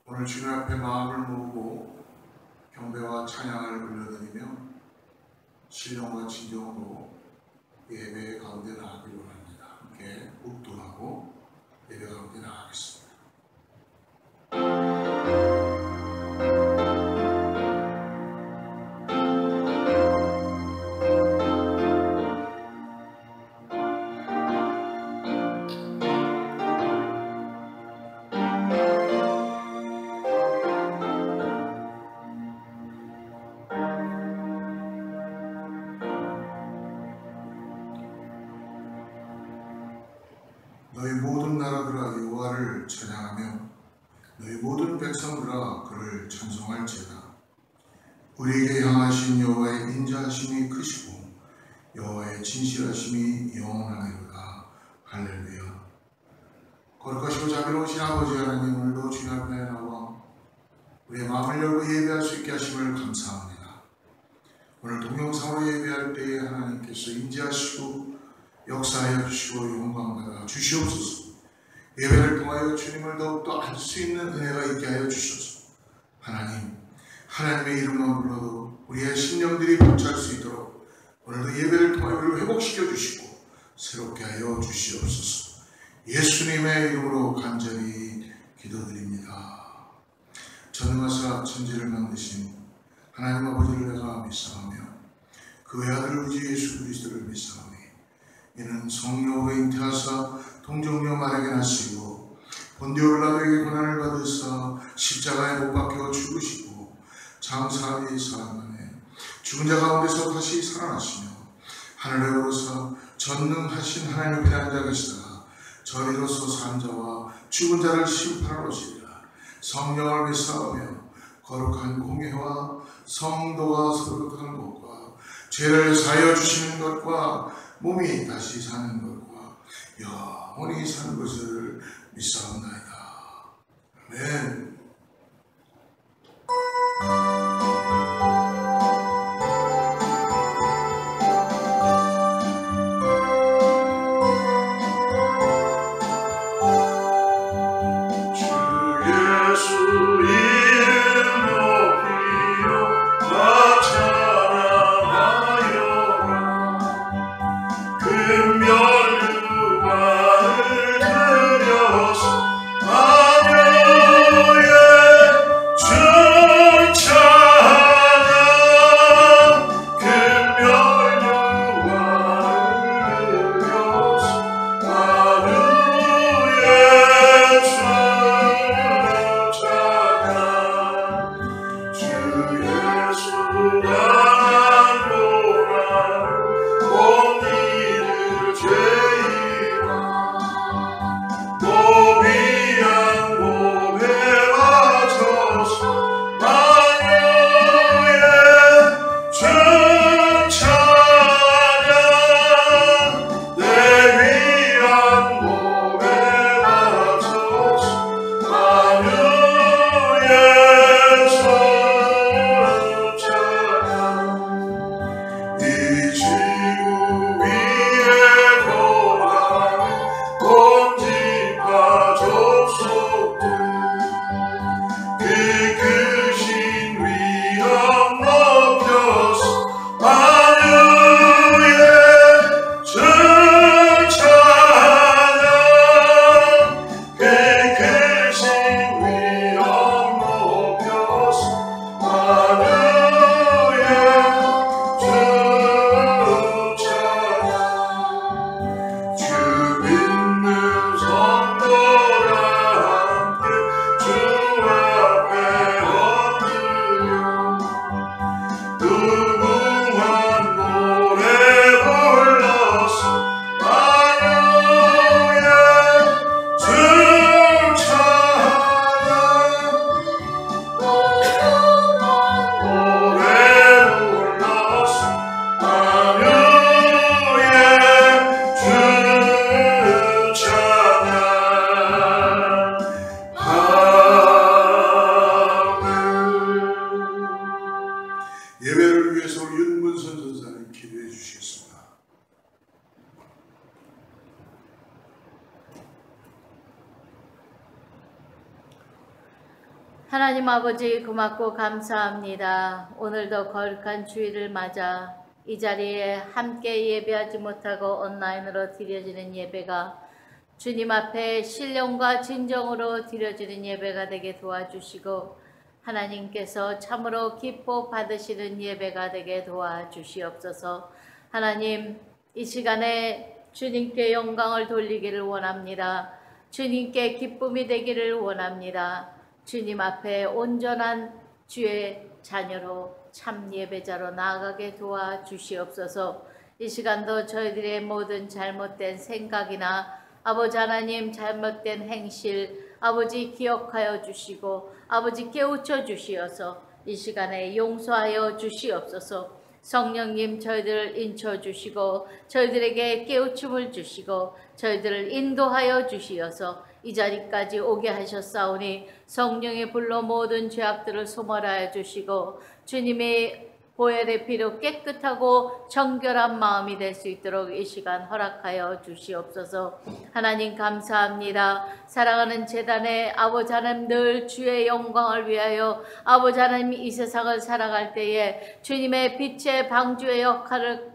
오늘 주님 앞에 마음을 모으고 경배와 찬양을 올려드리며 신령과 진정으로 예배 가운데 나아가기를 원합니다. 함께 묵도하고 예배 가운데 나아가겠습니다. 너희 모든 나라들아 여호와를 찬양하며 너희 모든 백성들아 그를 찬송할지어다. 우리에게 향하신 여호와의 인자하심이 크시고 여호와의 진실하심이 영원하리로다. 할렐루야. 거룩하시고 자비로우신 아버지 하나님, 오늘도 주님 앞에 나와 우리의 마음을 열고 예배할 수 있게 하심을 감사합니다. 오늘 동영상으로 예배할 때에 하나님께서 인자하시고 역사하여 주시고 영광받아 주시옵소서. 예배를 통하여 주님을 더욱더 알 수 있는 은혜가 있게 하여 주셔서 하나님, 하나님의 이름만 불러도 우리의 심령들이 벅찰 수 있도록 오늘도 예배를 통하여 우리를 회복시켜 주시고 새롭게 하여 주시옵소서. 예수님의 이름으로 간절히 기도드립니다. 전능하사 천지를 만드신 하나님 아버지를 내가 믿사오며 그의 아들 우리 예수 그리스도를 믿사오니 이는 성령으로 잉태하사 동정녀 마리아에게 나시고 본디오 빌라도에게 고난을 받으사 십자가에 못 박혀 죽으시고 장사하니 사흘 만에 죽은 자 가운데서 다시 살아나시며 하늘에 오르사 전능하신 하나님 앞에 앉아 계시다가 저리로서 산 자와 죽은 자를 심판하러 오시리라. 성령을 믿사오며 거룩한 공회와 성도가 소속한 것과 죄를 사하여 주시는 것과 몸이 다시 사는 것과 영원히 사는 것을 믿사옵나이다. 아멘. 찬양 하나님 아버지 고맙고 감사합니다. 오늘도 거룩한 주일을 맞아 이 자리에 함께 예배하지 못하고 온라인으로 드려지는 예배가 주님 앞에 신령과 진정으로 드려지는 예배가 되게 도와주시고 하나님께서 참으로 기뻐 받으시는 예배가 되게 도와주시옵소서. 하나님, 이 시간에 주님께 영광을 돌리기를 원합니다. 주님께 기쁨이 되기를 원합니다. 주님 앞에 온전한 주의 자녀로 참 예배자로 나아가게 도와주시옵소서. 이 시간도 저희들의 모든 잘못된 생각이나 아버지 하나님 잘못된 행실 아버지 기억하여 주시고 아버지 깨우쳐 주시어서 이 시간에 용서하여 주시옵소서. 성령님 저희들을 인쳐 주시고 저희들에게 깨우침을 주시고 저희들을 인도하여 주시어서 이 자리까지 오게 하셨사오니 성령의 불로 모든 죄악들을 소멸하여 주시고 주님의 보혈의 피로 깨끗하고 정결한 마음이 될 수 있도록 이 시간 허락하여 주시옵소서. 하나님 감사합니다. 사랑하는 제단의 아버지 하나님 늘 주의 영광을 위하여 아버지 하나님 이 세상을 살아갈 때에 주님의 빛의 방주의 역할을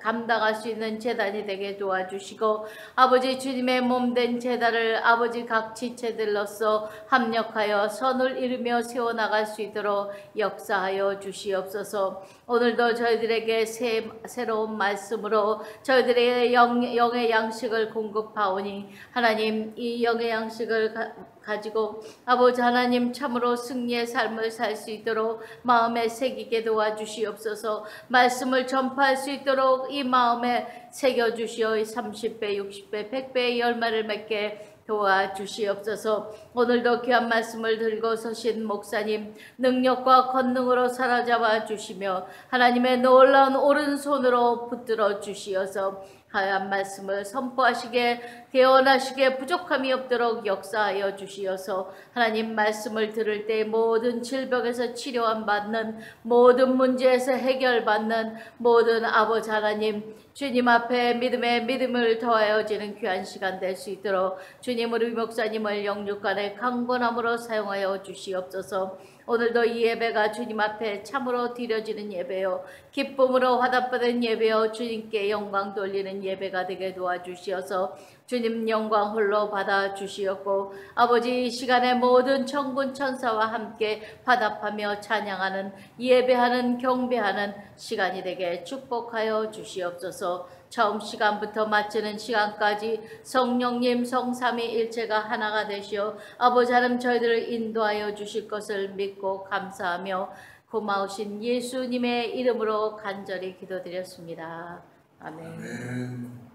감당할 수 있는 제단이 되게 도와주시고 아버지 주님의 몸된 제단을 아버지 각 지체들로서 합력하여 선을 이루며 세워나갈 수 있도록 역사하여 주시옵소서. 오늘도 저희들에게 새로운 말씀으로 저희들의 영의 양식을 공급하오니 하나님 이 영의 양식을 가지고 아버지 하나님 참으로 승리의 삶을 살 수 있도록 마음에 새기게 도와주시옵소서. 말씀을 전파할 수 있도록 이 마음에 새겨주시어 30배, 60배, 100배의 열매를 맺게 도와주시옵소서. 오늘도 귀한 말씀을 들고 서신 목사님 능력과 권능으로 사로잡아 주시며 하나님의 놀라운 오른손으로 붙들어 주시어서 하얀 말씀을 선포하시게 대언하시게 부족함이 없도록 역사하여 주시어서 하나님 말씀을 들을 때 모든 질병에서 치료함 받는 모든 문제에서 해결받는 모든 아버지 하나님 주님 앞에 믿음을 더하여 지는 귀한 시간 될 수 있도록 주님 우리 목사님을 영육간의 강권함으로 사용하여 주시옵소서. 오늘도 이 예배가 주님 앞에 참으로 드려지는 예배요 기쁨으로 화답받은 예배요 주님께 영광 돌리는 예배가 되게 도와주시어서 주님 영광 홀로 받아주시었고 아버지 이 시간에 모든 천군 천사와 함께 화답하며 찬양하는 예배하는 경배하는 시간이 되게 축복하여 주시옵소서. 처음 시간부터 마치는 시간까지 성령님 성삼위일체가 하나가 되시어 아버지 하나님 저희들을 인도하여 주실 것을 믿고 감사하며 고마우신 예수님의 이름으로 간절히 기도드렸습니다. 아멘. 아멘.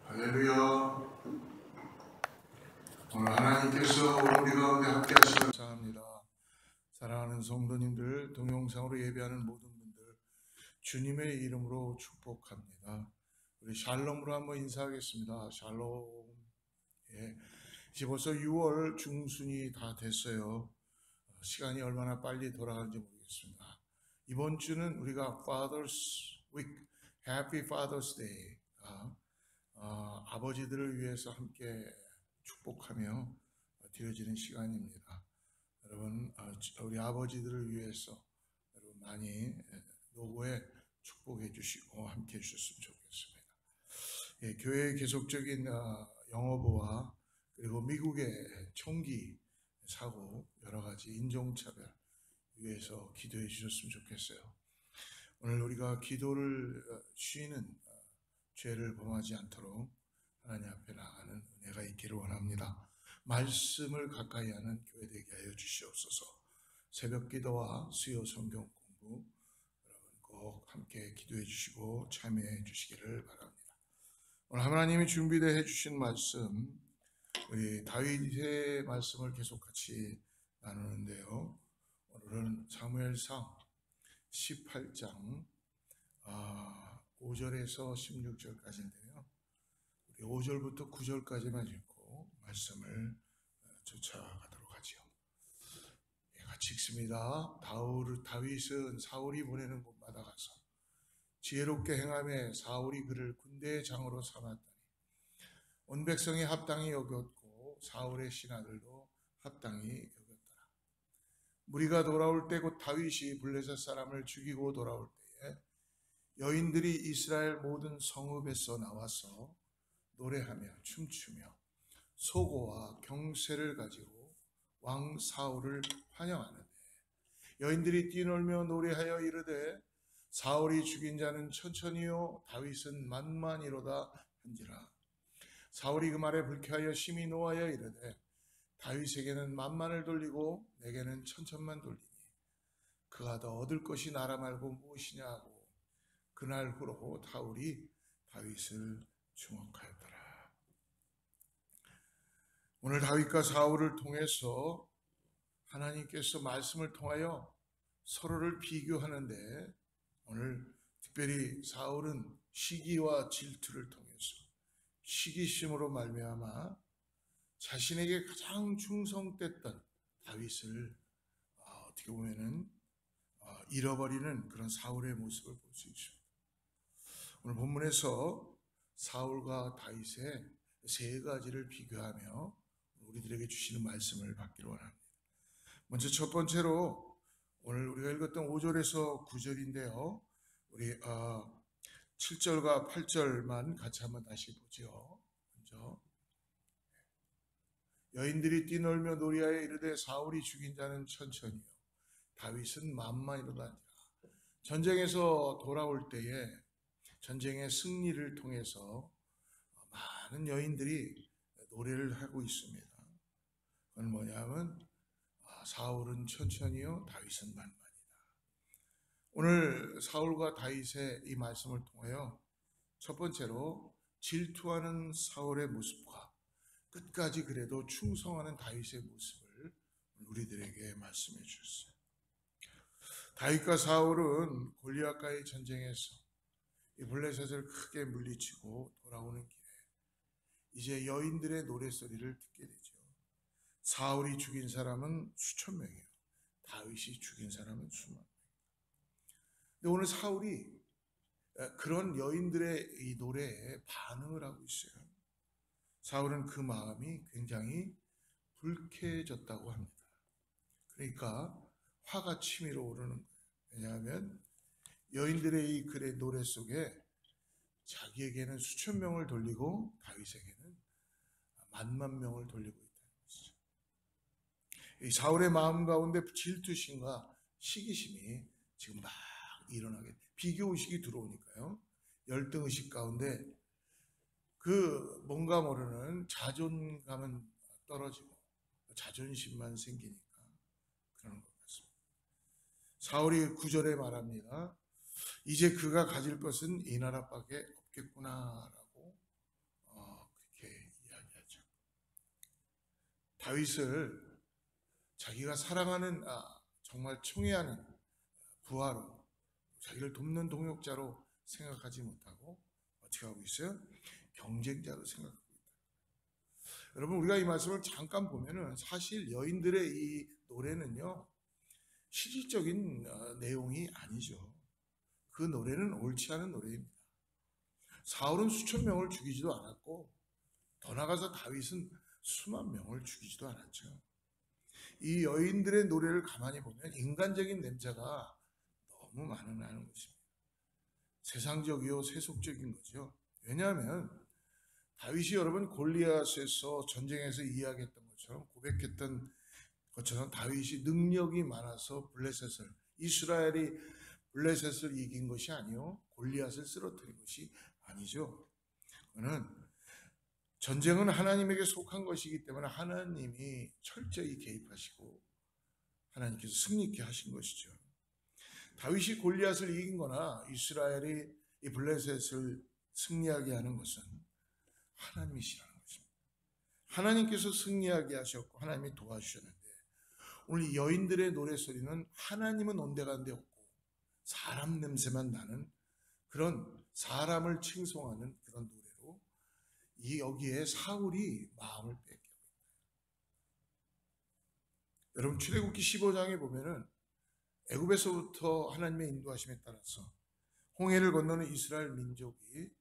할렐루야. 오늘 하나님께서 우리 가운데 함께 하시고 감사합니다. 사랑하는 성도님들, 동영상으로 예배하는 모든 분들 주님의 이름으로 축복합니다. 우리 샬롬으로 한번 인사하겠습니다. 샬롬. 예, 이제 벌써 6월 중순이 다 됐어요. 시간이 얼마나 빨리 돌아가는지 모르겠습니다. 이번 주는 우리가 Father's Week, Happy Father's Day, 아버지들을 위해서 함께 축복하며 드려지는 시간입니다. 여러분, 우리 아버지들을 위해서 여러분 많이 노고에 축복해 주시고 함께 해주셨으면 좋겠습니다. 예, 교회의 계속적인 영어부와 그리고 미국의 총기 사고 여러 가지 인종차별 위해서 기도해 주셨으면 좋겠어요. 오늘 우리가 기도를 쉬는 죄를 범하지 않도록 하나님 앞에 나가는 은혜가 있기를 원합니다. 말씀을 가까이 하는 교회 되게 하여 주시옵소서. 새벽 기도와 수요 성경 공부 여러분 꼭 함께 기도해 주시고 참여해 주시기를 바랍니다. 오늘 하나님이 준비되어 해주신 말씀 우리 다윗의 말씀을 계속 같이 나누는데요. 오늘은 사무엘상 18장 5절에서 16절까지인데요. 우리 5절부터 9절까지만 읽고 말씀을 쫓아가도록 하죠. 같이 읽습니다. 다윗은 사울이 보내는 곳마다 가서 지혜롭게 행하며 사울이 그를 군대의 장으로 삼았더니 온 백성이 합당히 여겼고 사울의 신하들도 합당히 여겼더라. 무리가 돌아올 때 곧 다윗이 블레셋 사람을 죽이고 돌아올 때에 여인들이 이스라엘 모든 성읍에서 나와서 노래하며 춤추며 소고와 경쇠를 가지고 왕 사울을 환영하는데 여인들이 뛰놀며 노래하여 이르되 사울이 죽인 자는 천천히요 다윗은 만만이로다 한지라. 사울이 그 말에 불쾌하여 심히 노하여 이르되 다윗에게는 만만을 돌리고 내게는 천천만 돌리니 그가 더 얻을 것이 나라 말고 무엇이냐 하고 그날 후로 사울이 다윗을 주목하였더라. 오늘 다윗과 사울을 통해서 하나님께서 말씀을 통하여 서로를 비교하는데 오늘 특별히 사울은 시기와 질투를 통해서 시기심으로 말미암아 자신에게 가장 충성됐던 다윗을 어떻게 보면은 잃어버리는 그런 사울의 모습을 볼 수 있습니다. 오늘 본문에서 사울과 다윗의 세 가지를 비교하며 우리들에게 주시는 말씀을 받기를 원합니다. 먼저 첫 번째로 오늘 우리가 읽었던 5절에서 9절인데요. 우리 7절과 8절만 같이 한번 다시 보죠. 먼저 여인들이 뛰놀며 노래하여 이르되 사울이 죽인 자는 천천히요 다윗은 만만이로다. 전쟁에서 돌아올 때에 전쟁의 승리를 통해서 많은 여인들이 노래를 하고 있습니다. 그건 뭐냐면 사울은 천천히요 다윗은 만만이다. 오늘 사울과 다윗의 이 말씀을 통하여 첫 번째로 질투하는 사울의 모습과 끝까지 그래도 충성하는 다윗의 모습을 우리들에게 말씀해 주셨어요. 다윗과 사울은 골리앗과의 전쟁에서 이 블레셋을 크게 물리치고 돌아오는 길에 이제 여인들의 노래소리를 듣게 되죠. 사울이 죽인 사람은 수천 명이에요. 다윗이 죽인 사람은 수만 명. 근데 오늘 사울이 그런 여인들의 이 노래에 반응을 하고 있어요. 사울은 그 마음이 굉장히 불쾌해졌다고 합니다. 그러니까 화가 치밀어 오르는 거예요. 왜냐하면 여인들의 이 글의 노래 속에 자기에게는 수천 명을 돌리고 다윗에게는 만만 명을 돌리고 있다는 것이죠. 이 사울의 마음 가운데 질투심과 시기심이 지금 막 일어나게 비교의식이 들어오니까요. 열등의식 가운데 그 뭔가 모르는 자존감은 떨어지고 자존심만 생기니까 그러는 것 같습니다. 사울이 9절에 말합니다. 이제 그가 가질 것은 이 나라밖에 없겠구나라고 그렇게 이야기하죠. 다윗을 자기가 사랑하는 정말 총애하는 부하로 자기를 돕는 동역자로 생각하지 못하고 어떻게 하고 있어요? 경쟁자로 생각하고 있다. 여러분 우리가 이 말씀을 잠깐 보면은 사실 여인들의 이 노래는요 실질적인 내용이 아니죠. 그 노래는 옳지 않은 노래입니다. 사울은 수천 명을 죽이지도 않았고 더 나아가서 다윗은 수만 명을 죽이지도 않았죠. 이 여인들의 노래를 가만히 보면 인간적인 냄새가 너무 많은 것입니다. 세상적이요 세속적인 거죠. 왜냐하면 다윗이 여러분 골리앗에서 전쟁에서 이야기했던 것처럼 고백했던 것처럼 다윗이 능력이 많아서 블레셋을 이스라엘이 블레셋을 이긴 것이 아니요 골리앗을 쓰러뜨린 것이 아니죠. 그는 전쟁은 하나님에게 속한 것이기 때문에 하나님이 철저히 개입하시고 하나님께서 승리케 하신 것이죠. 다윗이 골리앗을 이긴 거나 이스라엘이 이 블레셋을 승리하게 하는 것은 하나님이시라는 것입니다. 하나님께서 승리하게 하셨고 하나님이 도와주셨는데 오늘 이 여인들의 노래소리는 하나님은 온데간데 없고 사람 냄새만 나는 그런 사람을 칭송하는 그런 노래로 이 여기에 사울이 마음을 뺏기고 있다. 여러분 출애굽기 15장에 보면은 애굽에서부터 하나님의 인도하심에 따라서 홍해를 건너는 이스라엘 민족이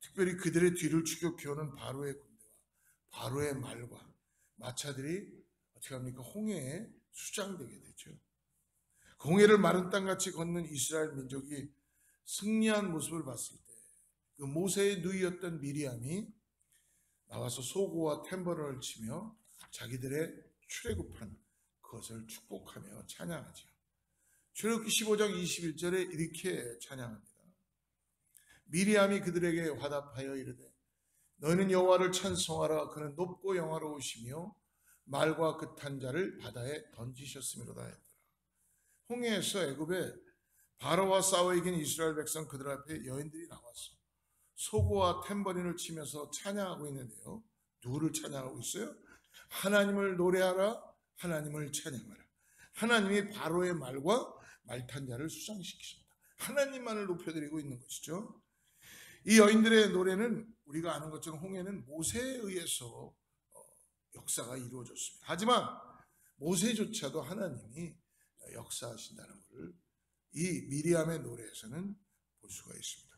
특별히 그들의 뒤를 추격해오는 바로의 군대와 바로의 말과 마차들이 어떻게 합니까? 홍해에 수장되게 되죠. 홍해를 마른 땅같이 걷는 이스라엘 민족이 승리한 모습을 봤을 때 그 모세의 누이였던 미리암이 나와서 소고와 탬버린을 치며 자기들의 출애굽한 그것을 축복하며 찬양하죠. 출애굽기 15장 21절에 이렇게 찬양합니다. 미리암이 그들에게 화답하여 이르되 너희는 여호와를 찬송하라. 그는 높고 영화로우시며 말과 그 탄 자를 바다에 던지셨음이로다 했더라. 홍해에서 애굽의 바로와 싸워 이긴 이스라엘 백성 그들 앞에 여인들이 나왔어. 소고와 탬버린을 치면서 찬양하고 있는데요. 누구를 찬양하고 있어요? 하나님을 노래하라. 하나님을 찬양하라. 하나님이 바로의 말과 말탄 자를 수상시키십니다. 하나님만을 높여드리고 있는 것이죠. 이 여인들의 노래는 우리가 아는 것처럼 홍해는 모세에 의해서 역사가 이루어졌습니다. 하지만 모세조차도 하나님이 역사하신다는 것을 이 미리암의 노래에서는 볼 수가 있습니다.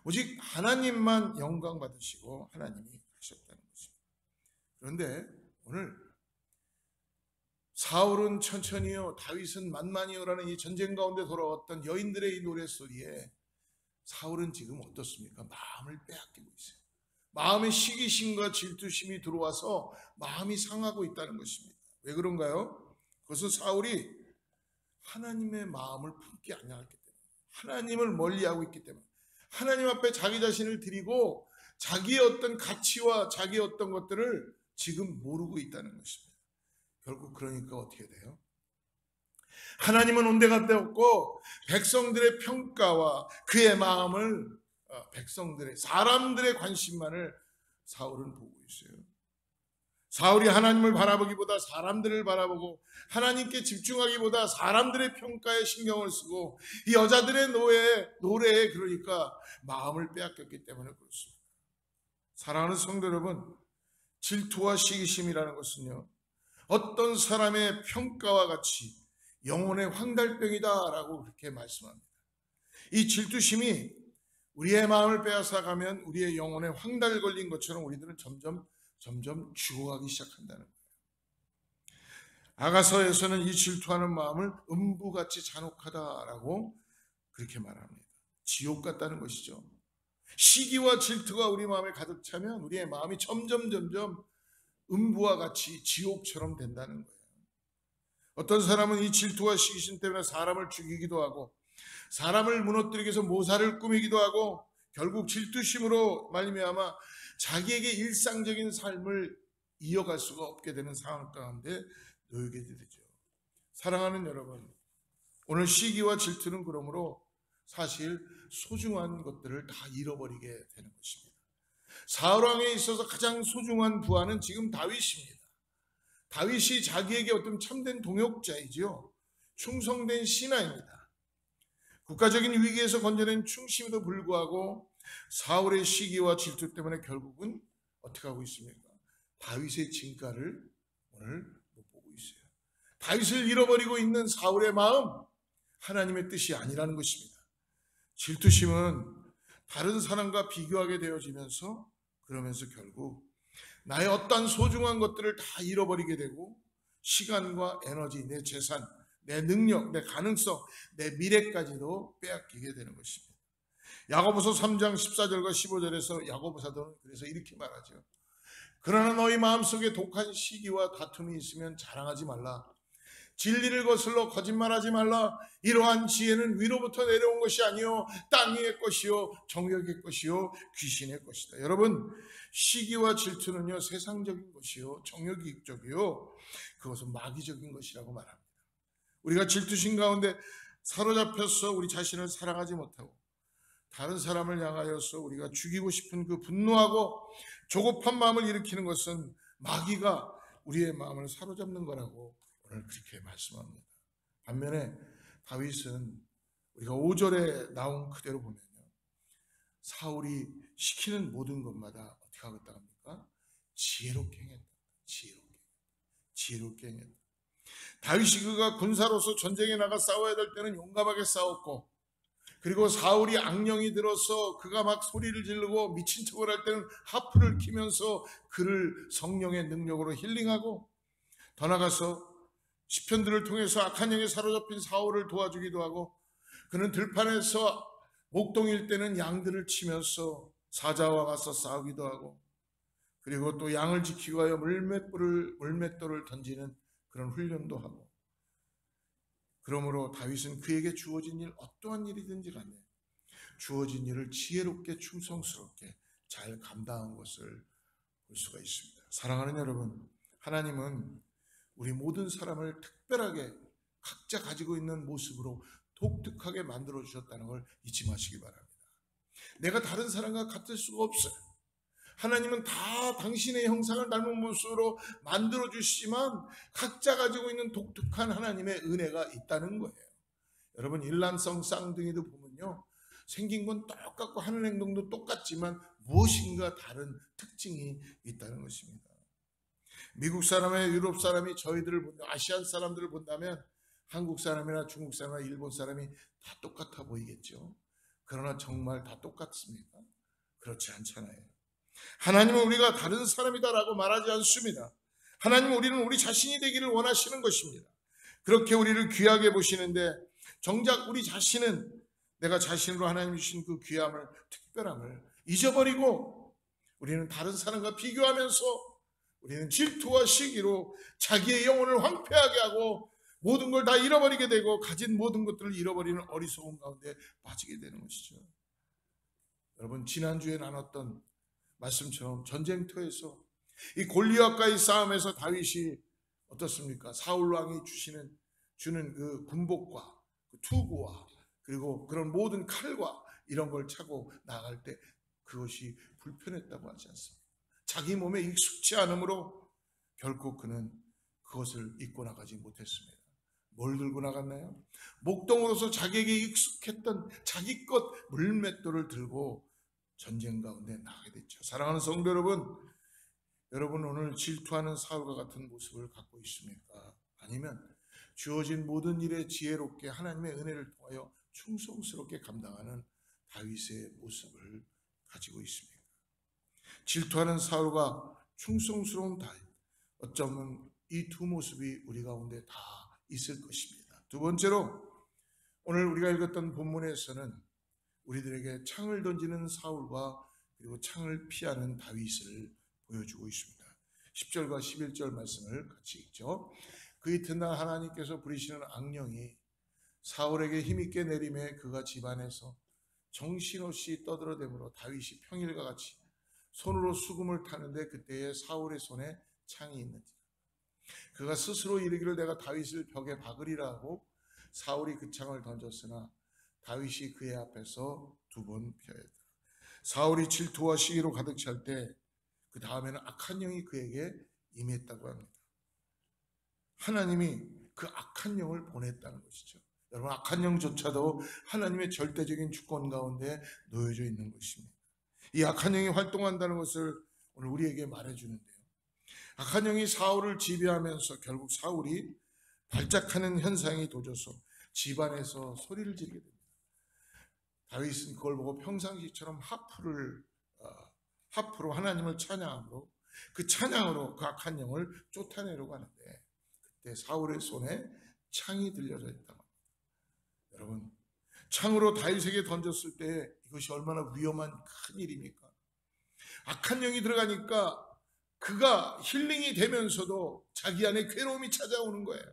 오직 하나님만 영광 받으시고 하나님이 하셨다는 것입니다. 그런데 오늘 사울은 천천히요, 다윗은 만만히요라는 이 전쟁 가운데 돌아왔던 여인들의 이 노래소리에 사울은 지금 어떻습니까? 마음을 빼앗기고 있어요. 마음에 시기심과 질투심이 들어와서 마음이 상하고 있다는 것입니다. 왜 그런가요? 그것은 사울이 하나님의 마음을 품지 않았기 때문에, 하나님을 멀리하고 있기 때문에, 하나님 앞에 자기 자신을 드리고 자기의 어떤 가치와 자기의 어떤 것들을 지금 모르고 있다는 것입니다. 결국 그러니까 어떻게 돼요? 하나님은 온데간데 없고 백성들의 평가와 그의 마음을 백성들의 사람들의 관심만을 사울은 보고 있어요. 사울이 하나님을 바라보기보다 사람들을 바라보고 하나님께 집중하기보다 사람들의 평가에 신경을 쓰고 이 여자들의 노래에 그러니까 마음을 빼앗겼기 때문에 그렇습니다. 사랑하는 성도 여러분, 질투와 시기심이라는 것은요, 어떤 사람의 평가와 같이 영혼의 황달병이다라고 그렇게 말씀합니다. 이 질투심이 우리의 마음을 빼앗아가면 우리의 영혼에 황달 걸린 것처럼 우리들은 점점 죽어가기 시작한다는 거예요. 아가서에서는 이 질투하는 마음을 음부같이 잔혹하다라고 그렇게 말합니다. 지옥 같다는 것이죠. 시기와 질투가 우리 마음에 가득 차면 우리의 마음이 점점 음부와 같이 지옥처럼 된다는 거예요. 어떤 사람은 이 질투와 시기심 때문에 사람을 죽이기도 하고 사람을 무너뜨리기 위해서 모사를 꾸미기도 하고 결국 질투심으로 말미암아 자기에게 일상적인 삶을 이어갈 수가 없게 되는 상황 가운데 놓이게 되죠. 사랑하는 여러분, 오늘 시기와 질투는 그러므로 사실 소중한 것들을 다 잃어버리게 되는 것입니다. 사울 왕에 있어서 가장 소중한 부하는 지금 다윗입니다. 다윗이 자기에게 어떤 참된 동역자이지요. 충성된 신하입니다. 국가적인 위기에서 건져낸 충심에도 불구하고 사울의 시기와 질투 때문에 결국은 어떻게 하고 있습니까? 다윗의 진가를 오늘 못 보고 있어요. 다윗을 잃어버리고 있는 사울의 마음, 하나님의 뜻이 아니라는 것입니다. 질투심은 다른 사람과 비교하게 되어지면서 그러면서 결국 나의 어떤 소중한 것들을 다 잃어버리게 되고 시간과 에너지, 내 재산, 내 능력, 내 가능성, 내 미래까지도 빼앗기게 되는 것입니다. 야고보서 3장 14절과 15절에서 야고보 사도는 그래서 이렇게 말하죠. 그러나 너희 마음속에 독한 시기와 다툼이 있으면 자랑하지 말라. 진리를 거슬러 거짓말하지 말라. 이러한 지혜는 위로부터 내려온 것이 아니요 땅 위의 것이요 정욕의 것이요 귀신의 것이다. 여러분, 시기와 질투는요 세상적인 것이요 정욕이익적이요 그것은 마귀적인 것이라고 말합니다. 우리가 질투심 가운데 사로잡혀서 우리 자신을 사랑하지 못하고 다른 사람을 향하여서 우리가 죽이고 싶은 그 분노하고 조급한 마음을 일으키는 것은 마귀가 우리의 마음을 사로잡는 거라고 오늘 그렇게 말씀합니다. 반면에 다윗은 우리가 5절에 나온 그대로 보면요, 사울이 시키는 모든 것마다 어떻게 하겠다 합니까? 지혜롭게 행했다. 지혜롭게 행했다. 다윗이 그가 군사로서 전쟁에 나가 싸워야 될 때는 용감하게 싸웠고, 그리고 사울이 악령이 들어서 그가 막 소리를 지르고 미친 척을 할 때는 하프를 키면서 그를 성령의 능력으로 힐링하고, 더 나가서 시편들을 통해서 악한 영에 사로잡힌 사울을 도와주기도 하고, 그는 들판에서 목동일 때는 양들을 치면서 사자와 가서 싸우기도 하고, 그리고 또 양을 지키기 위하여 물맷돌을 던지는 그런 훈련도 하고, 그러므로 다윗은 그에게 주어진 일, 어떠한 일이든지 간에 주어진 일을 지혜롭게 충성스럽게 잘 감당한 것을 볼 수가 있습니다. 사랑하는 여러분, 하나님은 우리 모든 사람을 특별하게 각자 가지고 있는 모습으로 독특하게 만들어 주셨다는 걸 잊지 마시기 바랍니다. 내가 다른 사람과 같을 수가 없어요. 하나님은 다 당신의 형상을 닮은 모습으로 만들어 주시지만 각자 가지고 있는 독특한 하나님의 은혜가 있다는 거예요. 여러분, 일란성 쌍둥이도 보면요, 생긴 건 똑같고 하는 행동도 똑같지만 무엇인가 다른 특징이 있다는 것입니다. 미국 사람이나 유럽 사람이 저희들을 본다, 아시안 사람들을 본다면 한국 사람이나 중국 사람이나 일본 사람이 다 똑같아 보이겠죠. 그러나 정말 다 똑같습니까? 그렇지 않잖아요. 하나님은 우리가 다른 사람이다라고 말하지 않습니다. 하나님은 우리는 우리 자신이 되기를 원하시는 것입니다. 그렇게 우리를 귀하게 보시는데, 정작 우리 자신은 내가 자신으로 하나님 주신 그 귀함을, 특별함을 잊어버리고 우리는 다른 사람과 비교하면서 우리는 질투와 시기로 자기의 영혼을 황폐하게 하고 모든 걸 다 잃어버리게 되고 가진 모든 것들을 잃어버리는 어리석은 가운데 빠지게 되는 것이죠. 여러분, 지난주에 나눴던 말씀처럼 전쟁터에서 이 골리앗과의 싸움에서 다윗이 어떻습니까? 사울 왕이 주는 그 군복과 그 투구와 그리고 그런 모든 칼과 이런 걸 차고 나갈 때 그것이 불편했다고 하지 않습니까? 자기 몸에 익숙치 않으므로 결코 그는 그것을 입고 나가지 못했습니다. 뭘 들고 나갔나요? 목동으로서 자기에게 익숙했던 자기 것 물맷돌을 들고 전쟁 가운데 나가게 됐죠. 사랑하는 성도 여러분 오늘 질투하는 사울과 같은 모습을 갖고 있습니까? 아니면 주어진 모든 일에 지혜롭게 하나님의 은혜를 통하여 충성스럽게 감당하는 다윗의 모습을 가지고 있습니다. 질투하는 사울과 충성스러운 다윗, 어쩌면 이 두 모습이 우리 가운데 다 있을 것입니다. 두 번째로, 오늘 우리가 읽었던 본문에서는 우리들에게 창을 던지는 사울과 그리고 창을 피하는 다윗을 보여주고 있습니다. 10절과 11절 말씀을 같이 읽죠. 그 이튿날 하나님께서 부리시는 악령이 사울에게 힘있게 내림에 그가 집안에서 정신없이 떠들어대므로 다윗이 평일과 같이 손으로 수금을 타는데 그때에 사울의 손에 창이 있는지라. 그가 스스로 이르기를 내가 다윗을 벽에 박으리라 하고 사울이 그 창을 던졌으나 다윗이 그의 앞에서 2번 피하였다. 사울이 질투와 시기로 가득 찰 때 그 다음에는 악한 영이 그에게 임했다고 합니다. 하나님이 그 악한 영을 보냈다는 것이죠. 여러분, 악한 영조차도 하나님의 절대적인 주권 가운데 놓여져 있는 것입니다. 이 악한 영이 활동한다는 것을 오늘 우리에게 말해주는데요. 악한 영이 사울을 지배하면서 결국 사울이 발작하는 현상이 도져서 집안에서 소리를 지르게 됩니다. 다윗은 그걸 보고 평상시처럼 하프로 하나님을 찬양함으로 그 찬양으로 그 악한 영을 쫓아내려고 하는데 그때 사울의 손에 창이 들려져 있다고 합니다. 여러분, 창으로 다윗에게 던졌을 때 이것이 얼마나 위험한 큰 일입니까? 악한 영이 들어가니까 그가 힐링이 되면서도 자기 안에 괴로움이 찾아오는 거예요.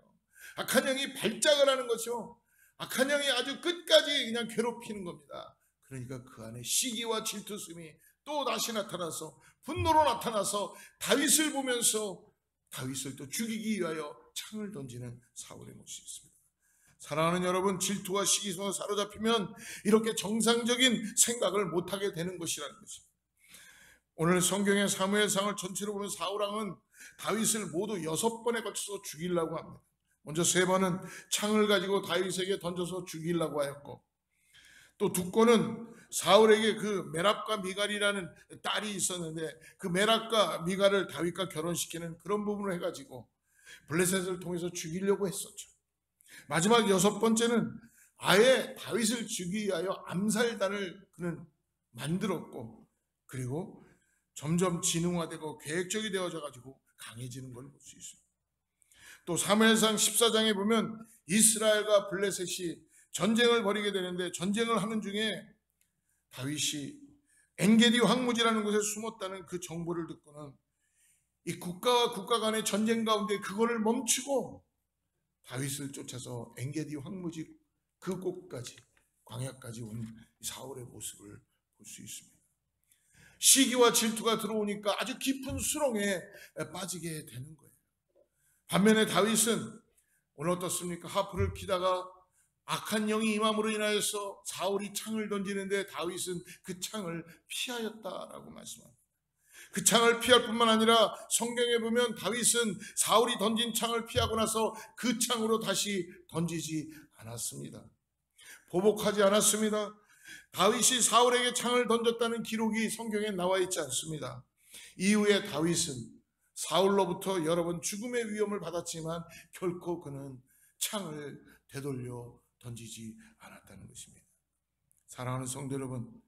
악한 영이 발작을 하는 거죠. 악한 영이 아주 끝까지 그냥 괴롭히는 겁니다. 그러니까 그 안에 시기와 질투심이 또 다시 나타나서 분노로 나타나서 다윗을 보면서 다윗을 또 죽이기 위하여 창을 던지는 사울의 모습이 있습니다. 사랑하는 여러분, 질투와 시기성에 사로잡히면 이렇게 정상적인 생각을 못하게 되는 것이라는 것입니다. 오늘 성경의 사무엘상을 전체로 보면 사울왕은 다윗을 모두 6번에 걸쳐서 죽이려고 합니다. 먼저 3번은 창을 가지고 다윗에게 던져서 죽이려고 하였고, 또 2건은 사울에게 그 메랍과 미갈이라는 딸이 있었는데 그 메랍과 미갈을 다윗과 결혼시키는 그런 부분을 해가지고 블레셋을 통해서 죽이려고 했었죠. 마지막 6번째는 아예 다윗을 죽이기 위하여 암살단을 그는 만들었고, 그리고 점점 진흥화되고 계획적이 되어져 가지고 강해지는 걸 볼 수 있습니다. 또 사무엘상 14장에 보면 이스라엘과 블레셋이 전쟁을 벌이게 되는데 전쟁을 하는 중에 다윗이 엔게디 황무지라는 곳에 숨었다는 그 정보를 듣고는 이 국가와 국가 간의 전쟁 가운데 그거를 멈추고 다윗을 쫓아서 엔게디 황무지 그 곳까지 광야까지 온 사울의 모습을 볼 수 있습니다. 시기와 질투가 들어오니까 아주 깊은 수렁에 빠지게 되는 거예요. 반면에 다윗은 오늘 어떻습니까? 하프를 키다가 악한 영이 임함으로 인하여서 사울이 창을 던지는데 다윗은 그 창을 피하였다라고 말씀합니다. 그 창을 피할 뿐만 아니라 성경에 보면 다윗은 사울이 던진 창을 피하고 나서 그 창으로 다시 던지지 않았습니다. 보복하지 않았습니다. 다윗이 사울에게 창을 던졌다는 기록이 성경에 나와 있지 않습니다. 이후에 다윗은 사울로부터 여러 번 죽음의 위험을 받았지만 결코 그는 창을 되돌려 던지지 않았다는 것입니다. 사랑하는 성도 여러분,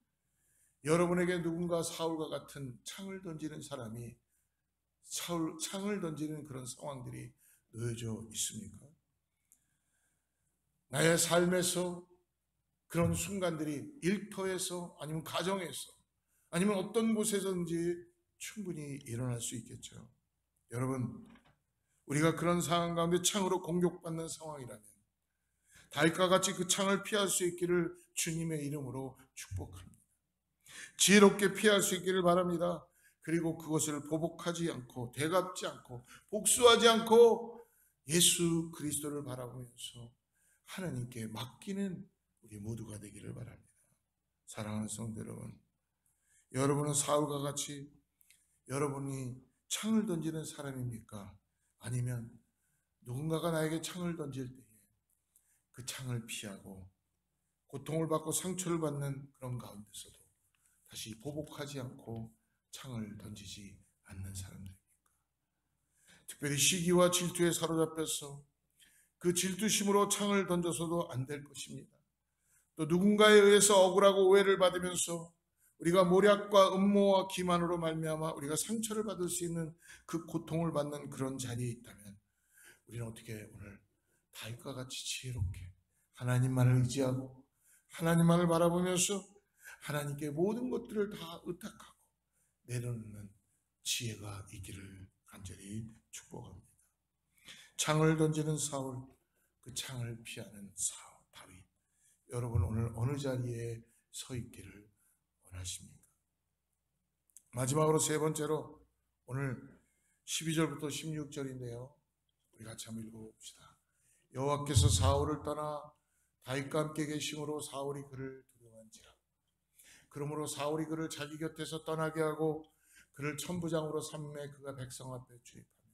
여러분에게 누군가 사울과 같은 창을 던지는 사람이 창을 던지는 그런 상황들이 놓여져 있습니까? 나의 삶에서 그런 순간들이 일터에서 아니면 가정에서 아니면 어떤 곳에서든지 충분히 일어날 수 있겠죠. 여러분, 우리가 그런 상황 가운데 창으로 공격받는 상황이라면 다윗과 같이 그 창을 피할 수 있기를 주님의 이름으로 축복합니다. 지혜롭게 피할 수 있기를 바랍니다. 그리고 그것을 보복하지 않고 되갚지 않고 복수하지 않고 예수 그리스도를 바라보면서 하나님께 맡기는 우리 모두가 되기를 바랍니다. 사랑하는 성도 여러분, 여러분은 사울과 같이 여러분이 창을 던지는 사람입니까? 아니면 누군가가 나에게 창을 던질 때에 그 창을 피하고 고통을 받고 상처를 받는 그런 가운데서도 다시 보복하지 않고 창을 던지지 않는 사람들입니까? 특별히 시기와 질투에 사로잡혀서 그 질투심으로 창을 던져서도 안 될 것입니다. 또 누군가에 의해서 억울하고 오해를 받으면서 우리가 모략과 음모와 기만으로 말미암아 우리가 상처를 받을 수 있는 그 고통을 받는 그런 자리에 있다면 우리는 어떻게 오늘 다윗과 같이 지혜롭게 하나님만을 의지하고 하나님만을 바라보면서 하나님께 모든 것들을 다 의탁하고 내려놓는 지혜가 있기를 간절히 축복합니다. 창을 던지는 사울, 그 창을 피하는 다윗. 여러분 오늘 어느 자리에 서 있기를 원하십니까? 마지막으로 세 번째로 오늘 12절부터 16절인데요. 우리 같이 한번 읽어봅시다. 여호와께서 사울을 떠나 다윗과 함께 계심으로 사울이 그를 두려워한지라. 그러므로 사울이 그를 자기 곁에서 떠나게 하고 그를 천부장으로 삼매 그가 백성 앞에 출입하며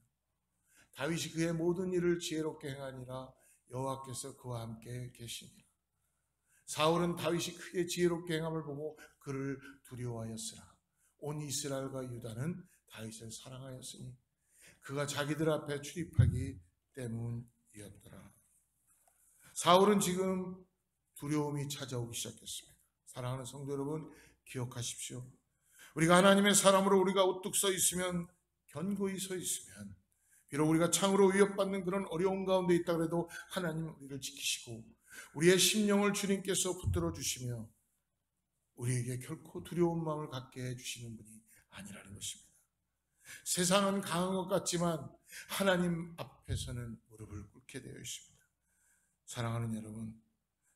다윗이 그의 모든 일을 지혜롭게 행하니라. 여호와께서 그와 함께 계시니라. 사울은 다윗이 크게 지혜롭게 행함을 보고 그를 두려워하였으나 온 이스라엘과 유다는 다윗을 사랑하였으니 그가 자기들 앞에 출입하기 때문이었더라. 사울은 지금 두려움이 찾아오기 시작했습니다. 사랑하는 성도 여러분, 기억하십시오. 우리가 하나님의 사람으로 우리가 우뚝 서 있으면, 견고히 서 있으면, 비록 우리가 창으로 위협받는 그런 어려운 가운데 있다 그래도 하나님은 우리를 지키시고 우리의 심령을 주님께서 붙들어 주시며 우리에게 결코 두려운 마음을 갖게 해주시는 분이 아니라는 것입니다. 세상은 강한 것 같지만 하나님 앞에서는 무릎을 꿇게 되어 있습니다. 사랑하는 여러분,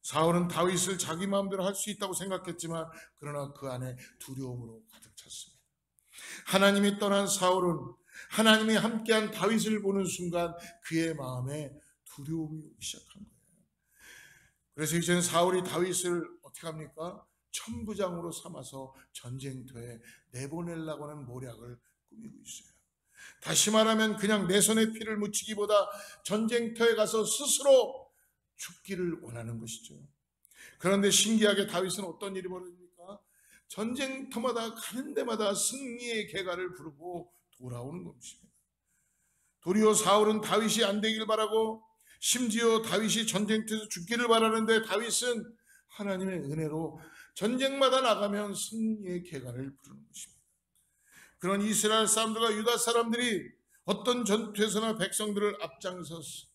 사울은 다윗을 자기 마음대로 할 수 있다고 생각했지만 그러나 그 안에 두려움으로 가득 찼습니다. 하나님이 떠난 사울은 하나님이 함께한 다윗을 보는 순간 그의 마음에 두려움이 오기 시작한 거예요. 그래서 이제는 사울이 다윗을 어떻게 합니까? 천부장으로 삼아서 전쟁터에 내보내려고 하는 모략을 꾸미고 있어요. 다시 말하면 그냥 내 손에 피를 묻히기보다 전쟁터에 가서 스스로 죽기를 원하는 것이죠. 그런데 신기하게 다윗은 어떤 일이 벌어집니까? 전쟁터마다 가는 데마다 승리의 개가를 부르고 돌아오는 것입니다. 도리어 사울은 다윗이 안 되길 바라고 심지어 다윗이 전쟁터에서 죽기를 바라는데 다윗은 하나님의 은혜로 전쟁마다 나가면 승리의 개가를 부르는 것입니다. 그런 이스라엘 사람들과 유다 사람들이 어떤 전투에서나 백성들을 앞장서서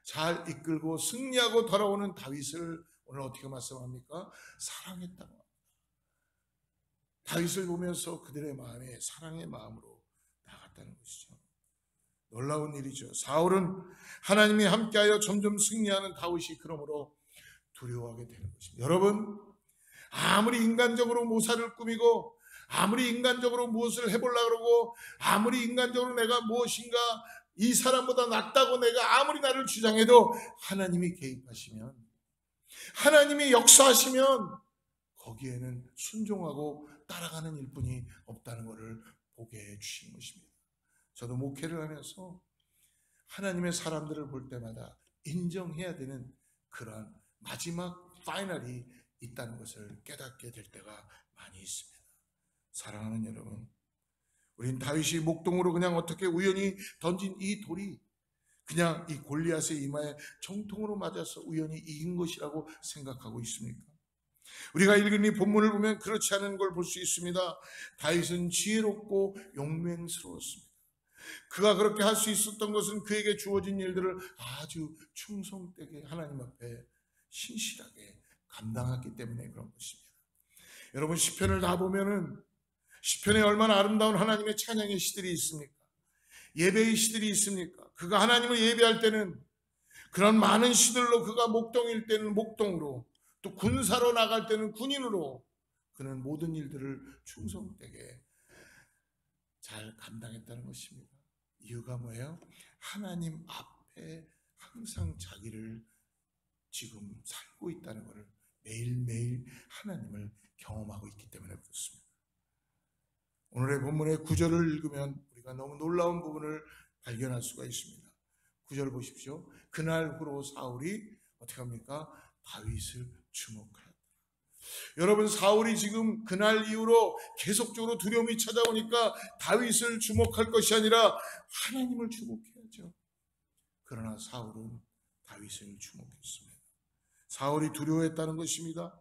잘 이끌고 승리하고 돌아오는 다윗을 오늘 어떻게 말씀합니까? 사랑했다고 합니다. 다윗을 보면서 그들의 마음에 사랑의 마음으로 나갔다는 것이죠. 놀라운 일이죠. 사울은 하나님이 함께하여 점점 승리하는 다윗이 그러므로 두려워하게 되는 것입니다. 여러분, 아무리 인간적으로 모사를 꾸미고 아무리 인간적으로 무엇을 해보려고 그러고 아무리 인간적으로 내가 무엇인가 이 사람보다 낫다고 내가 아무리 나를 주장해도 하나님이 개입하시면, 하나님이 역사하시면 거기에는 순종하고 따라가는 일뿐이 없다는 것을 보게 해주신 것입니다. 저도 목회를 하면서 하나님의 사람들을 볼 때마다 인정해야 되는 그러한 마지막 파이널이 있다는 것을 깨닫게 될 때가 많이 있습니다. 사랑하는 여러분, 우린 다윗이 목동으로 그냥 어떻게 우연히 던진 이 돌이 그냥 이 골리앗의 이마에 정통으로 맞아서 우연히 이긴 것이라고 생각하고 있습니까? 우리가 읽은 이 본문을 보면 그렇지 않은 걸 볼 수 있습니다. 다윗은 지혜롭고 용맹스러웠습니다. 그가 그렇게 할 수 있었던 것은 그에게 주어진 일들을 아주 충성되게 하나님 앞에 신실하게 감당했기 때문에 그런 것입니다. 여러분, 시편을 다 보면은 시편에 얼마나 아름다운 하나님의 찬양의 시들이 있습니까? 예배의 시들이 있습니까? 그가 하나님을 예배할 때는 그런 많은 시들로, 그가 목동일 때는 목동으로, 또 군사로 나갈 때는 군인으로 그는 모든 일들을 충성되게 잘 감당했다는 것입니다. 이유가 뭐예요? 하나님 앞에 항상 자기를 지금 살고 있다는 것을 매일매일 하나님을 경험하고 있기 때문에 그렇습니다. 오늘의 본문의 9절을 읽으면 우리가 너무 놀라운 부분을 발견할 수가 있습니다. 9절 보십시오. 그날 후로 사울이 어떻게 합니까? 다윗을 주목하였다. 여러분, 사울이 지금 그날 이후로 계속적으로 두려움이 찾아오니까 다윗을 주목할 것이 아니라 하나님을 주목해야죠. 그러나 사울은 다윗을 주목했습니다. 사울이 두려워했다는 것입니다.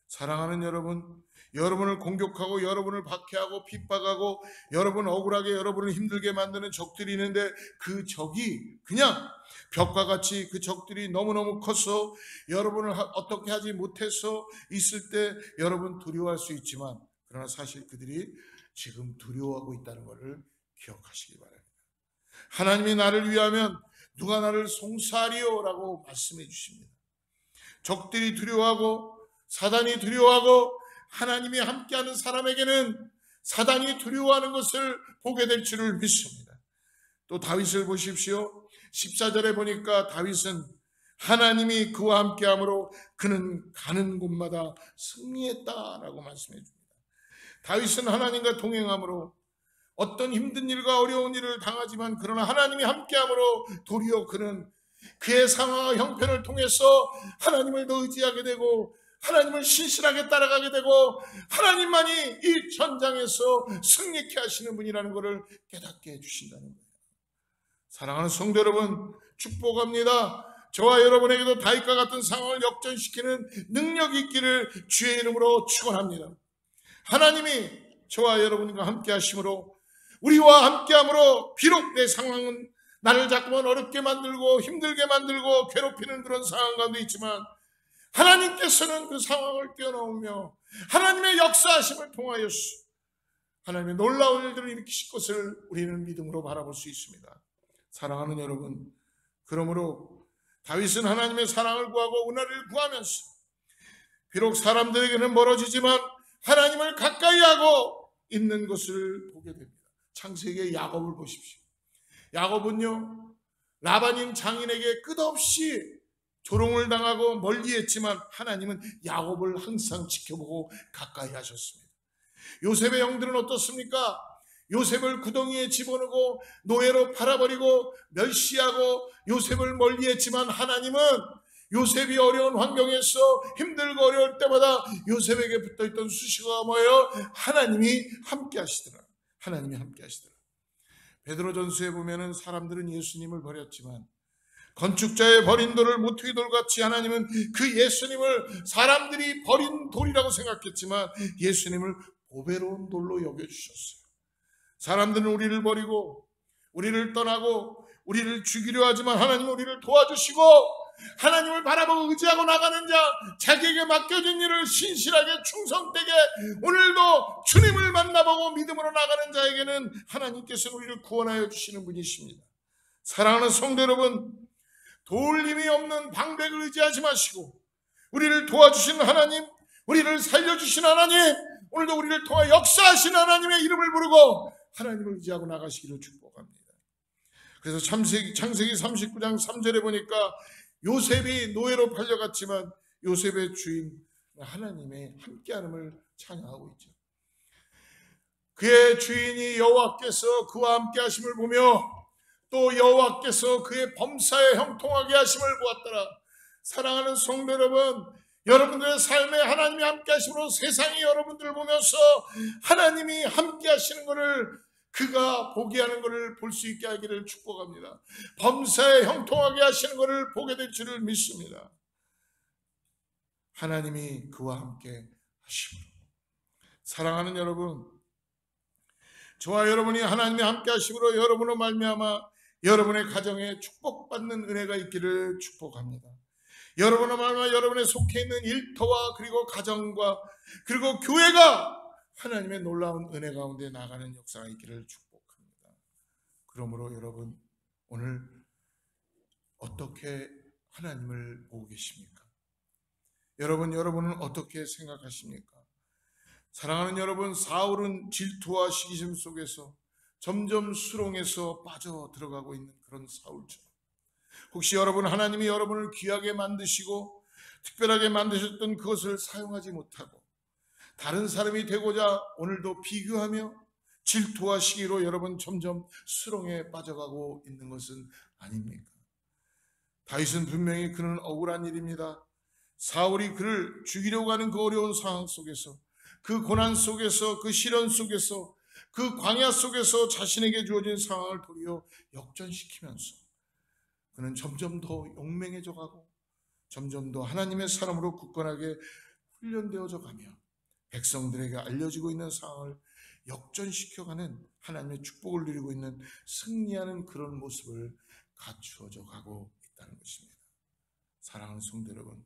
사랑하는 여러분, 여러분을 공격하고 여러분을 박해하고 핍박하고 여러분 억울하게 여러분을 힘들게 만드는 적들이 있는데 그 적이 그냥 벽과 같이 그 적들이 너무너무 커서 여러분을 어떻게 하지 못해서 있을 때 여러분 두려워할 수 있지만, 그러나 사실 그들이 지금 두려워하고 있다는 것을 기억하시기 바랍니다. 하나님이 나를 위하면 누가 나를 송사하리요 라고 말씀해 주십니다. 적들이 두려워하고 사단이 두려워하고 하나님이 함께하는 사람에게는 사단이 두려워하는 것을 보게 될 줄을 믿습니다. 또 다윗을 보십시오. 14절에 보니까 다윗은 하나님이 그와 함께함으로 그는 가는 곳마다 승리했다라고 말씀해 줍니다. 다윗은 하나님과 동행함으로 어떤 힘든 일과 어려운 일을 당하지만 그러나 하나님이 함께함으로 도리어 그는 그의 상황과 형편을 통해서 하나님을 더 의지하게 되고 하나님을 신실하게 따라가게 되고 하나님만이 이 전장에서 승리케 하시는 분이라는 것을 깨닫게 해주신다는 거예요. 사랑하는 성도 여러분, 축복합니다. 저와 여러분에게도 다윗과 같은 상황을 역전시키는 능력이 있기를 주의 이름으로 축원합니다. 하나님이 저와 여러분과 함께 하심으로, 우리와 함께 함으로 비록 내 상황은 나를 자꾸만 어렵게 만들고 힘들게 만들고 괴롭히는 그런 상황 가운데 있지만 하나님께서는 그 상황을 뛰어넘으며 하나님의 역사하심을 통하여서 하나님의 놀라운 일들을 일으키실 것을 우리는 믿음으로 바라볼 수 있습니다. 사랑하는 여러분, 그러므로 다윗은 하나님의 사랑을 구하고 은혜를 구하면서 비록 사람들에게는 멀어지지만 하나님을 가까이 하고 있는 것을 보게 됩니다. 창세기의 야곱을 보십시오. 야곱은요, 라반인 장인에게 끝없이 조롱을 당하고 멀리했지만 하나님은 야곱을 항상 지켜보고 가까이 하셨습니다. 요셉의 형들은 어떻습니까? 요셉을 구덩이에 집어넣고 노예로 팔아버리고 멸시하고 요셉을 멀리했지만 하나님은 요셉이 어려운 환경에서 힘들고 어려울 때마다 요셉에게 붙어있던 수식어가 뭐예요? 하나님이 함께 하시더라. 하나님이 함께 하시더라. 베드로전서에 보면은 사람들은 예수님을 버렸지만 건축자의 버린 돌을 모퉁이 돌같이 하나님은 그 예수님을 사람들이 버린 돌이라고 생각했지만 예수님을 보배로운 돌로 여겨주셨어요. 사람들은 우리를 버리고 우리를 떠나고 우리를 죽이려 하지만 하나님은 우리를 도와주시고, 하나님을 바라보고 의지하고 나가는 자, 자기에게 맡겨진 일을 신실하게 충성되게 오늘도 주님을 만나보고 믿음으로 나가는 자에게는 하나님께서 우리를 구원하여 주시는 분이십니다. 사랑하는 성도 여러분, 도울 힘이 없는 방백을 의지하지 마시고 우리를 도와주시는 하나님, 우리를 살려주시는 하나님, 오늘도 우리를 통해 역사하시는 하나님의 이름을 부르고 하나님을 의지하고 나가시기를 축복합니다. 그래서 창세기 39장 3절에 보니까 요셉이 노예로 팔려갔지만 요셉의 주인 하나님의 함께함을 찬양하고 있죠. 그의 주인이 여호와께서 그와 함께 하심을 보며 또 여호와께서 그의 범사에 형통하게 하심을 보았더라. 사랑하는 성도 여러분, 여러분들의 삶에 하나님이 함께 하심으로 세상이 여러분들을 보면서 하나님이 함께 하시는 것을, 그가 보게 하는 것을 볼 수 있게 하기를 축복합니다. 범사에 형통하게 하시는 것을 보게 될 줄을 믿습니다. 하나님이 그와 함께 하심으로. 사랑하는 여러분, 저와 여러분이 하나님이 함께 하심으로 여러분으로 말미암아 여러분의 가정에 축복받는 은혜가 있기를 축복합니다. 여러분으로 말미암아 여러분의 속해 있는 일터와 그리고 가정과 그리고 교회가 하나님의 놀라운 은혜 가운데 나가는 역사가 있기를 축복합니다. 그러므로 여러분, 오늘 어떻게 하나님을 보고 계십니까? 여러분은 어떻게 생각하십니까? 사랑하는 여러분, 사울은 질투와 시기심 속에서 점점 수렁에서 빠져 들어가고 있는 그런 사울처럼, 혹시 여러분, 하나님이 여러분을 귀하게 만드시고 특별하게 만드셨던 그것을 사용하지 못하고 다른 사람이 되고자 오늘도 비교하며 질투와 시기로 여러분 점점 수렁에 빠져가고 있는 것은 아닙니까? 다윗은 분명히 그는 억울한 일입니다. 사울이 그를 죽이려고 하는 그 어려운 상황 속에서, 그 고난 속에서, 그 시련 속에서, 그 광야 속에서 자신에게 주어진 상황을 도리어 역전시키면서 그는 점점 더 용맹해져 가고 점점 더 하나님의 사람으로 굳건하게 훈련되어져 가며 백성들에게 알려지고 있는 상황을 역전시켜가는 하나님의 축복을 누리고 있는, 승리하는 그런 모습을 갖추어져 가고 있다는 것입니다. 사랑하는 성도 여러분,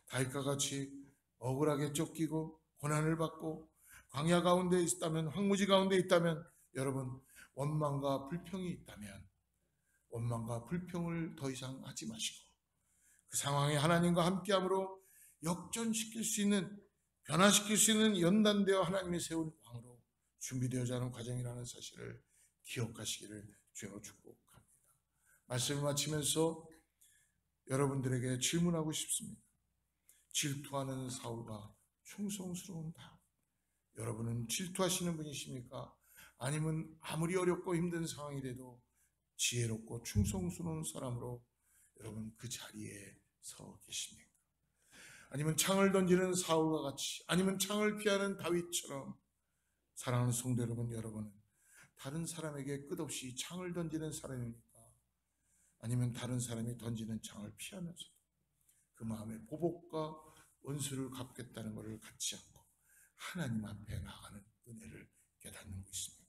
다윗과 같이 억울하게 쫓기고 고난을 받고 광야 가운데 있다면, 황무지 가운데 있다면, 여러분, 원망과 불평이 있다면 원망과 불평을 더 이상 하지 마시고 그 상황에 하나님과 함께함으로 역전시킬 수 있는, 변화시킬 수 있는 연단되어 하나님이 세운 왕으로 준비되어져 하는 과정이라는 사실을 기억하시기를 주여 축복합니다. 말씀을 마치면서 여러분들에게 질문하고 싶습니다. 질투하는 사울과 충성스러운 다윗, 여러분은 질투하시는 분이십니까? 아니면 아무리 어렵고 힘든 상황이 돼도 지혜롭고 충성스러운 사람으로 여러분 그 자리에 서 계십니까? 아니면 창을 던지는 사울과 같이, 아니면 창을 피하는 다윗처럼, 사랑하는 성도 여러분, 여러분은 다른 사람에게 끝없이 창을 던지는 사람입니까? 아니면 다른 사람이 던지는 창을 피하면서도 그 마음에 보복과 원수를 갚겠다는 것을 갖지 않고 하나님 앞에 나가는 은혜를 깨닫는 것입니까?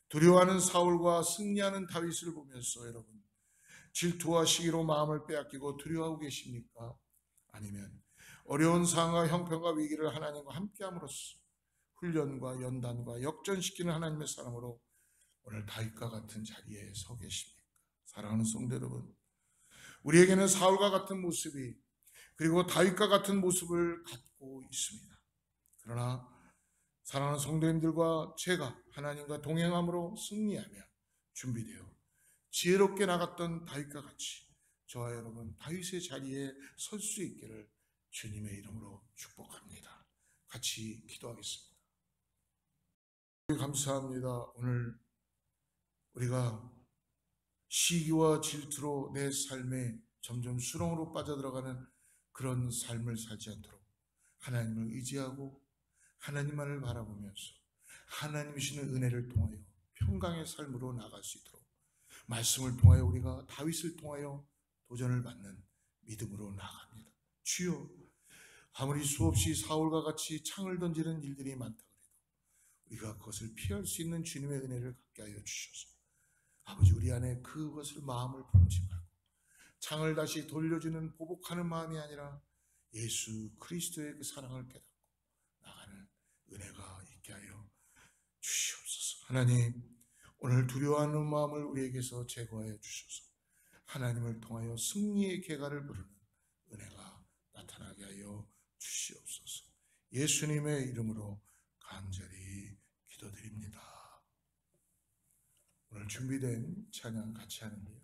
두려워하는 사울과 승리하는 다윗을 보면서 여러분, 질투와 시기로 마음을 빼앗기고 두려워하고 계십니까? 아니면 어려운 상황과 형편과 위기를 하나님과 함께함으로써 훈련과 연단과 역전시키는 하나님의 사람으로 오늘 다윗과 같은 자리에 서 계십니까? 사랑하는 성도 여러분, 우리에게는 사울과 같은 모습이, 그리고 다윗과 같은 모습을 갖고 있습니다. 그러나 사랑하는 성도님들과 제가 하나님과 동행함으로 승리하며 준비되어 지혜롭게 나갔던 다윗과 같이 저와 여러분 다윗의 자리에 설 수 있기를 주님의 이름으로 축복합니다. 같이 기도하겠습니다. 감사합니다. 오늘 우리가 시기와 질투로 내 삶에 점점 수렁으로 빠져들어가는 그런 삶을 살지 않도록 하나님을 의지하고 하나님만을 바라보면서 하나님이 주시는 은혜를 통하여 평강의 삶으로 나갈 수 있도록 말씀을 통하여 우리가 다윗을 통하여 도전을 받는 믿음으로 나갑니다. 주여, 아무리 수없이 사울과 같이 창을 던지는 일들이 많다 그래도 우리가 그것을 피할 수 있는 주님의 은혜를 갖게 하여 주셔서 아버지 우리 안에 그것을 마음을 품지 말고 창을 다시 돌려주는 보복하는 마음이 아니라 예수 그리스도의 그 사랑을 깨닫고 나가는 은혜가 있게 하여 주시옵소서. 하나님 오늘 두려워하는 마음을 우리에게서 제거하여 주셔서 하나님을 통하여 승리의 계가를 부르는 은혜가 나타나게 하여 주시옵소서. 예수님의 이름으로 간절히 기도드립니다. 오늘 준비된 찬양 같이 하는데요.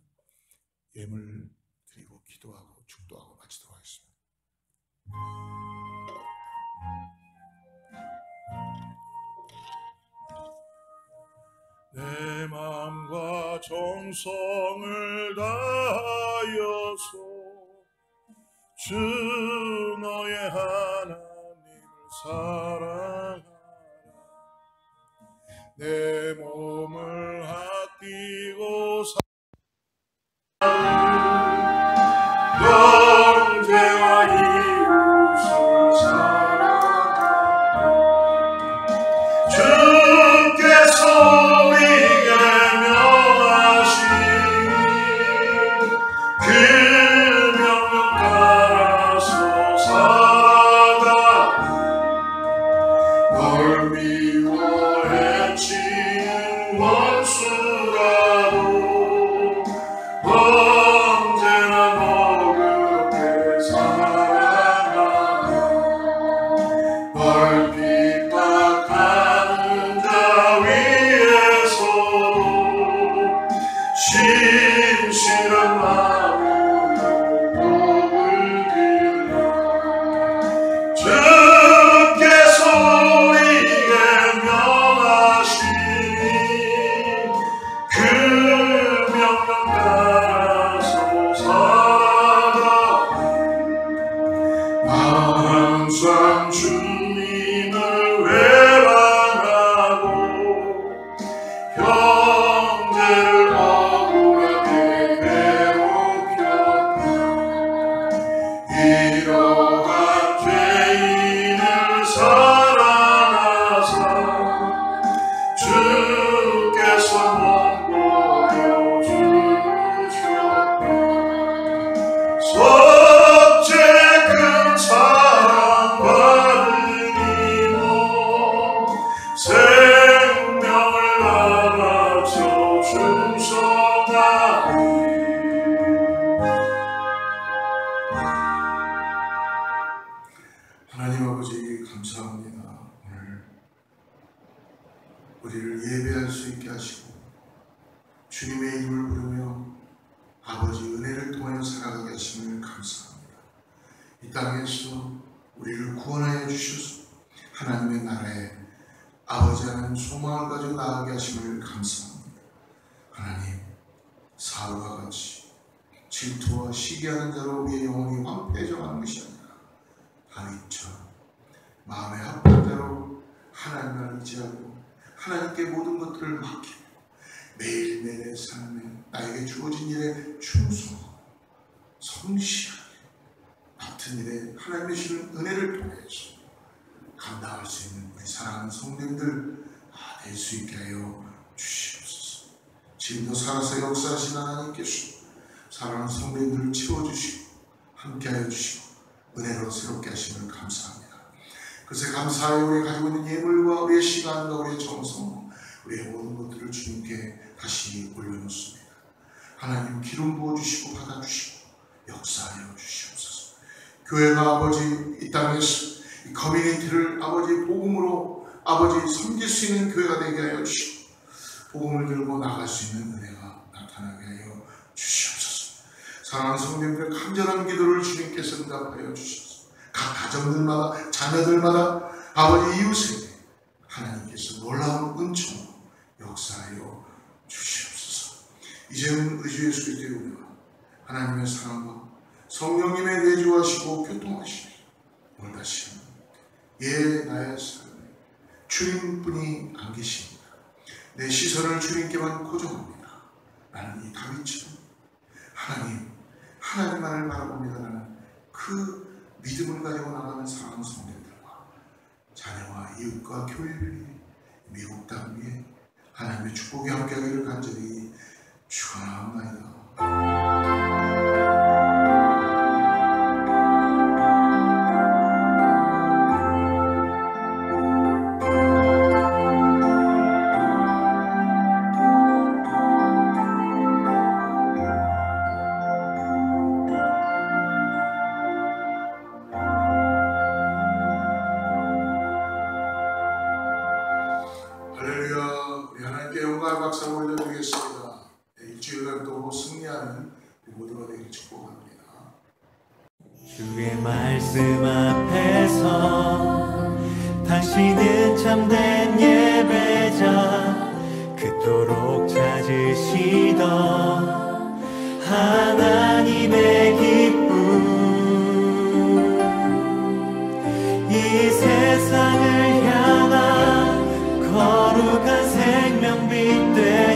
예물 드리고 기도하고 축도하고 마치도록 하겠습니다. 내 마음과 정성을 다하여서 주 너의 하나님을 사랑하라. 내 몸을 아끼고 형제와 이웃을 사랑하라. 주께서 우리에게 명하신 그 명령 따라서 살아가. 널 미워해 치는 원수라도 언제나 너 그렇게 사랑하라. 널 핍박하는 자 위에서도 신실한 마음으로 복을 빌라. 주께서 우리에게 명하시니 그 명령 따라서 살아가. 항상 주님을 외면하고 형제를 억울하게 괴롭혔다. 이러한 죄인을 사랑하사 주께서 몸보여 주셨다. 첫째 큰 사랑받으리로 생명을 나눠서 충성하리. 하나님 아버지 감사합니다. 오늘 우리를 예배할 수 있게 하시고 주님의 이름을 부르며 아버지 은혜를 통하여 살아가게 하심을 감사합니다. 이 땅에서 우리를 구원하여 주셔서 하나님의 나라에 아버지 하나님 소망을 가지고 나아가게 하심을 감사합니다. 하나님 사울과 같이 질투와 시기하는 자로 우리의 영혼이 황폐해져가는 것이 아니라 다윗처럼 마음에 합한 자로 하나님을 의지하고 하나님께 모든 것들을 맡기고 매일매일의 삶에 나에게 주어진 일에 충성하고 성실하게 맡은 일에 하나님의 주시는 은혜를 통해서 감당할 수 있는 우리 사랑하는 성도님들 될 수 있게 하여 주시옵소서. 지금도 살아서 역사하신 하나님께서 사랑하는 성도님들을 채워주시고 함께하여 주시고 은혜로 새롭게 하심을 감사합니다. 그래서 감사하여 우리 가지고 있는 예물과 우리의 시간과 우리의 정성, 우리의 모든 것들을 주님께 다시 올려놓습니다. 하나님 기름 부어주시고 받아주시고 역사하여 주시옵소서. 교회가 아버지 이 땅에서 이 커뮤니티를 아버지 복음으로 아버지 섬길 수 있는 교회가 되게 하여 주시고 복음을 들고 나갈 수 있는 은혜가 나타나게 하여 주시옵소서. 사랑하는 성도님들 간절한 기도를 주님께서 응답하여 주시옵소서. 각 가정들마다 자녀들마다 아버지 이웃에게 하나님께서 놀라운 은총으로 역사하여 주시옵소서. 이제는 의주 예수 그리스도의 은혜와 하나님의 사랑과 성령님의 내주하시고 교통하시니 오늘 다시 나의 삶에 주님뿐이 안 계십니다. 내 시선을 주님께만 고정합니다. 나는 이 다윗처럼 하나님만을 바라봅니다라는 그 믿음을 가지고 나가는 사랑하는 성도들과 자녀와 이웃과 교회를 위해 미국 땅 위에 하나님의 축복이 함께하기를 간절히 축원합니다. 할렐루야. 우리 하나님께 영광 박수 올려드리겠습니다. 일주일간 또 승리하는 우리 모두가 되기를 축복합니다. 주의 말씀 앞에서 당신은 참된 예배자, 그토록 찾으시던 하나님의 기쁨, 이 세상을 향한 거룩한 생명빛 되